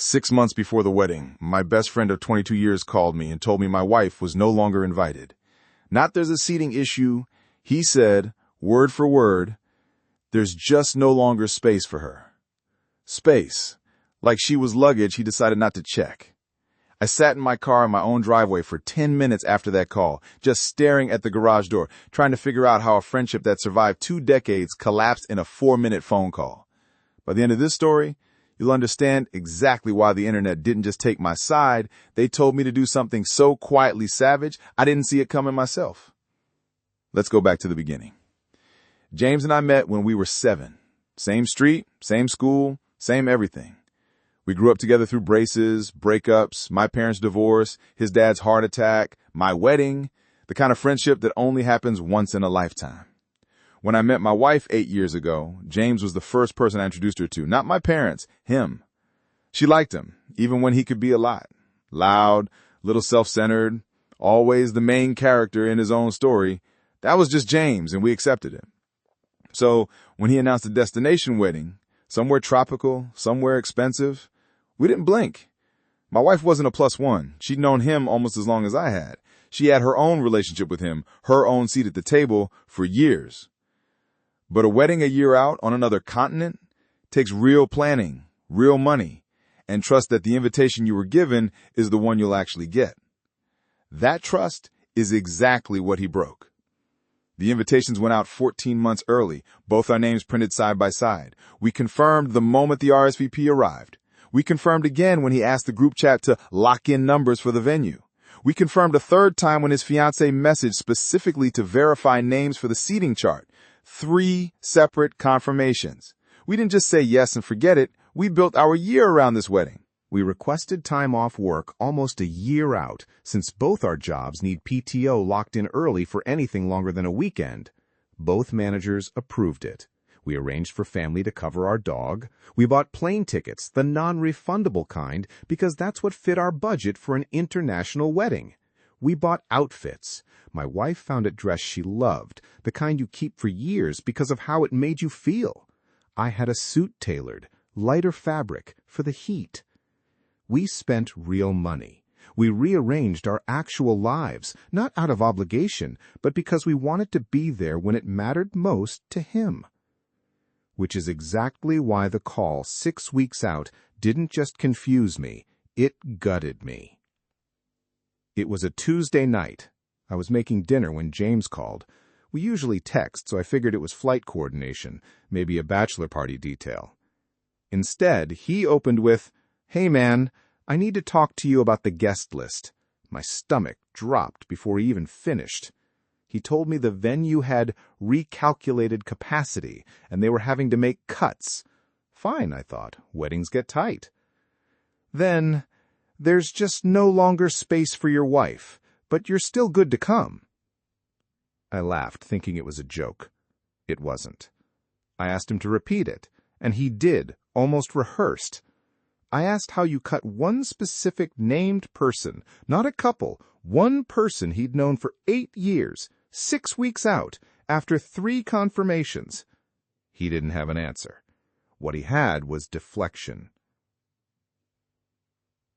6 months before the wedding, my best friend of 22 years called me and told me my wife was no longer invited. Not there's a seating issue. He said, word for word, there's just no longer space for her. Space. Like she was luggage he decided not to check. I sat in my car in my own driveway for 10 minutes after that call, just staring at the garage door, trying to figure out how a friendship that survived 2 decades collapsed in a 4-minute phone call. By the end of this story, you'll understand exactly why the internet didn't just take my side. They told me to do something so quietly savage, I didn't see it coming myself. Let's go back to the beginning. James and I met when we were 7. Same street, same school, same everything. We grew up together through braces, breakups, my parents' divorce, his dad's heart attack, my wedding, the kind of friendship that only happens once in a lifetime. When I met my wife 8 years ago, James was the first person I introduced her to. Not my parents, him. She liked him, even when he could be a lot. Loud, little self-centered, always the main character in his own story. That was just James, and we accepted him. So when he announced a destination wedding, somewhere tropical, somewhere expensive, we didn't blink. My wife wasn't a plus one. She'd known him almost as long as I had. She had her own relationship with him, her own seat at the table for years. But a wedding a year out on another continent takes real planning, real money, and trust that the invitation you were given is the one you'll actually get. That trust is exactly what he broke. The invitations went out 14 months early, both our names printed side by side. We confirmed the moment the RSVP arrived. We confirmed again when he asked the group chat to lock in numbers for the venue. We confirmed a third time when his fiancée messaged specifically to verify names for the seating chart. 3 separate confirmations. We didn't just say yes and forget it. We built our year around this wedding. We requested time off work almost a year out, since both our jobs need PTO locked in early for anything longer than a weekend. Both managers approved it. We arranged for family to cover our dog. We bought plane tickets, the non-refundable kind, because that's what fit our budget for an international wedding. We bought outfits. My wife found a dress she loved, the kind you keep for years because of how it made you feel. I had a suit tailored, lighter fabric, for the heat. We spent real money. We rearranged our actual lives, not out of obligation, but because we wanted to be there when it mattered most to him. Which is exactly why the call 6 weeks out didn't just confuse me, it gutted me. It was a Tuesday night. I was making dinner when James called. We usually text, so I figured it was flight coordination, maybe a bachelor party detail. Instead, he opened with, "Hey man, I need to talk to you about the guest list." My stomach dropped before he even finished. He told me the venue had recalculated capacity, and they were having to make cuts. Fine, I thought. Weddings get tight. Then, "There's just no longer space for your wife, but you're still good to come." I laughed, thinking it was a joke. It wasn't. I asked him to repeat it, and he did, almost rehearsed. I asked how you cut one specific named person, not a couple, one person he'd known for 8 years, 6 weeks out, after 3 confirmations. He didn't have an answer. What he had was deflection.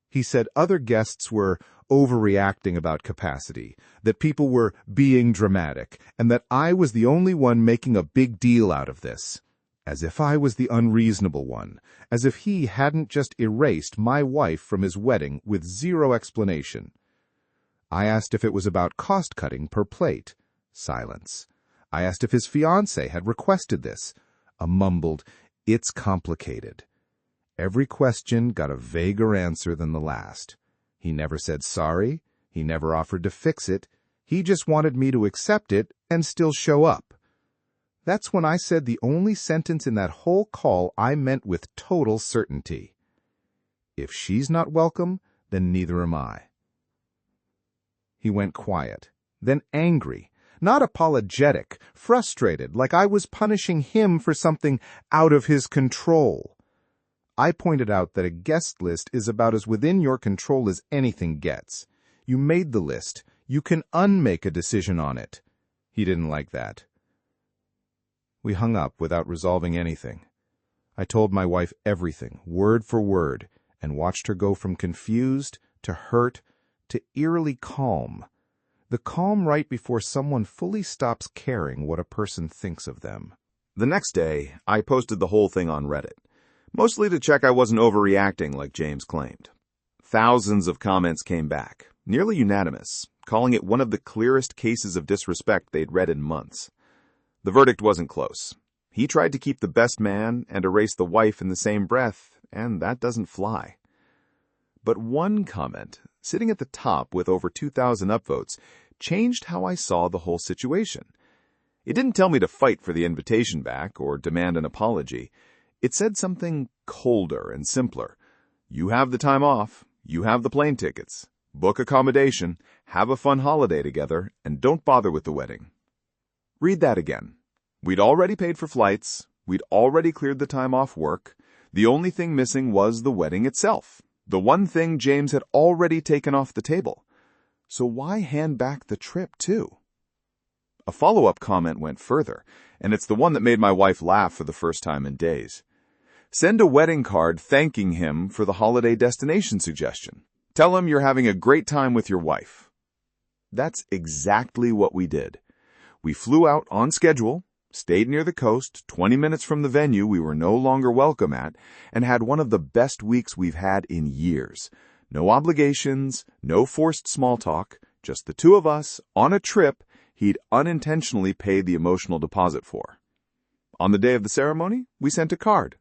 He said other guests were overreacting about capacity, that people were being dramatic, and that I was the only one making a big deal out of this. As if I was the unreasonable one, as if he hadn't just erased my wife from his wedding with 0 explanation. I asked if it was about cost-cutting per plate. Silence. I asked if his fiancée had requested this. A mumbled, "It's complicated." Every question got a vaguer answer than the last. He never said sorry. He never offered to fix it. He just wanted me to accept it and still show up. That's when I said the only sentence in that whole call I meant with total certainty. If she's not welcome, then neither am I. He went quiet, then angry, not apologetic, frustrated, like I was punishing him for something out of his control. I pointed out that a guest list is about as within your control as anything gets. You made the list. You can unmake a decision on it. He didn't like that. We hung up without resolving anything. I told my wife everything, word for word, and watched her go from confused to hurt to eerily calm. The calm right before someone fully stops caring what a person thinks of them. The next day, I posted the whole thing on Reddit, mostly to check I wasn't overreacting like James claimed. Thousands of comments came back, nearly unanimous, calling it one of the clearest cases of disrespect they'd read in months. The verdict wasn't close. He tried to keep the best man and erase the wife in the same breath, and that doesn't fly. But one comment, sitting at the top with over 2,000 upvotes, changed how I saw the whole situation. It didn't tell me to fight for the invitation back or demand an apology. It said something colder and simpler. You have the time off, you have the plane tickets, book accommodation, have a fun holiday together, and don't bother with the wedding. Read that again. We'd already paid for flights, we'd already cleared the time off work. The only thing missing was the wedding itself, the one thing James had already taken off the table. So why hand back the trip too? A follow-up comment went further, and it's the one that made my wife laugh for the first time in days. Send a wedding card thanking him for the holiday destination suggestion. Tell him you're having a great time with your wife. That's exactly what we did. We flew out on schedule, stayed near the coast, 20 minutes from the venue we were no longer welcome at, and had one of the best weeks we've had in years. No obligations, no forced small talk, just the two of us on a trip he'd unintentionally paid the emotional deposit for. On the day of the ceremony, we sent a card.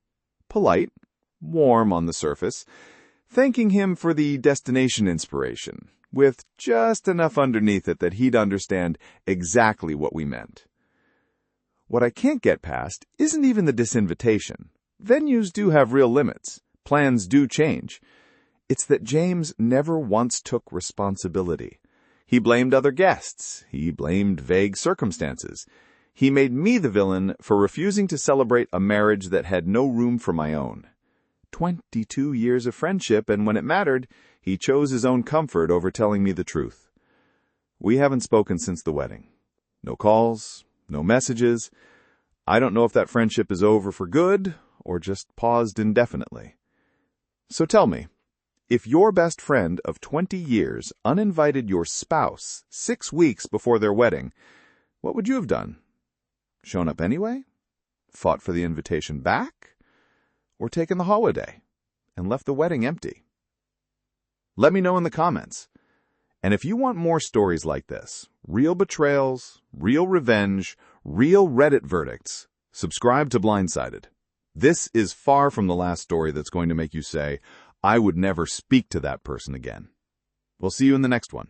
Polite, warm on the surface, thanking him for the destination inspiration, with just enough underneath it that he'd understand exactly what we meant. What I can't get past isn't even the disinvitation. Venues do have real limits. Plans do change. It's that James never once took responsibility. He blamed other guests. He blamed vague circumstances. He made me the villain for refusing to celebrate a marriage that had no room for my own. 22 years of friendship, and when it mattered, he chose his own comfort over telling me the truth. We haven't spoken since the wedding. No calls, no messages. I don't know if that friendship is over for good or just paused indefinitely. So tell me, if your best friend of 20 years uninvited your spouse 6 weeks before their wedding, what would you have done? Shown up anyway? Fought for the invitation back? Or taken the holiday and left the wedding empty? Let me know in the comments. And if you want more stories like this, real betrayals, real revenge, real Reddit verdicts, subscribe to Blindsided. This is far from the last story that's going to make you say, I would never speak to that person again. We'll see you in the next one.